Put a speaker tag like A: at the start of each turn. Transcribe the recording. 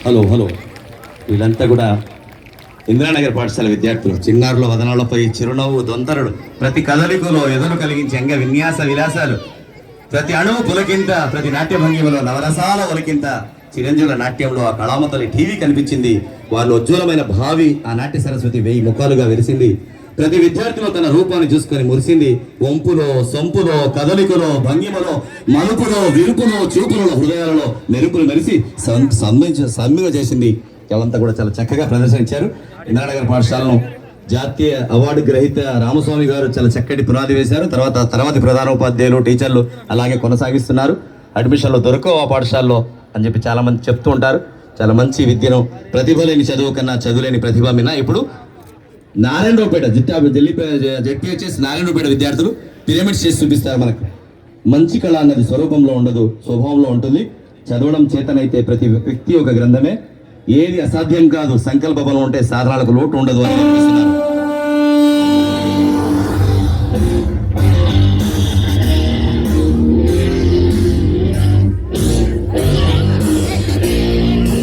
A: Hello hello వీళ్ళంతా కూడా ఇందిరానగర్ పాఠశాల విద్యార్థులు. చిన్నారుల వదనాలపై చిరునవ్వు దొంతరుడు, ప్రతి కదలికలో ఎదురు కలిగించే అంగ విన్యాస విలాసాలు, ప్రతి అణువు పులకింత, ప్రతి నాట్య భంగిమలో నవరసాల ఒలికింత. చిరంజీవుల నాట్యంలో ఆ కళామతలి టీవీ కనిపించింది. వారిలో ఉజ్వలమైన భావి ఆ నాట్య సరస్వతి 1000 ముఖాలుగా వెలిసింది. ప్రతి విద్యార్థిలో తన రూపాన్ని చూసుకొని మురిసింది. వంపులో, సొంపులో, కదలికలో, భంగిమలో, మలుపులో, విరుపులో, చూపులో, హృదయాలలో మెరుపులు మెరిసి సమ్మిగా చేసింది. వాళ్ళంతా కూడా చాలా చక్కగా ప్రదర్శించారు. ఇందిరానగర్ పాఠశాలను జాతీయ అవార్డు గ్రహీత రామస్వామి గారు చాలా చక్కటి పునాది వేశారు. తర్వాత ప్రధానోపాధ్యాయులు, టీచర్లు అలాగే కొనసాగిస్తున్నారు. అడ్మిషన్లు దొరకవు ఆ పాఠశాలలో అని చెప్పి చాలా మంది చెప్తూ ఉంటారు. చాలా మంచి విద్యను, ప్రతిభ లేని చదువు కన్నా చదువులేని ప్రతిభ మీద ఇప్పుడు నారాయణరావుపేట జెడ్పీహెచ్ఎస్ నారాయణరావుపేట విద్యార్థులు పిరమిడ్స్ చేసి చూపిస్తారు. మనకు మంచి కళ అన్నది స్వరూపంలో ఉండదు, స్వభావంలో ఉంటుంది. చదవడం చేతనైతే ప్రతి వ్యక్తి ఒక గ్రంథమే. ఏది అసాధ్యం కాదు, సంకల్ప బలం ఉంటే సాధనాలకు లోటు ఉండదు అని చెప్పిస్తున్నారు.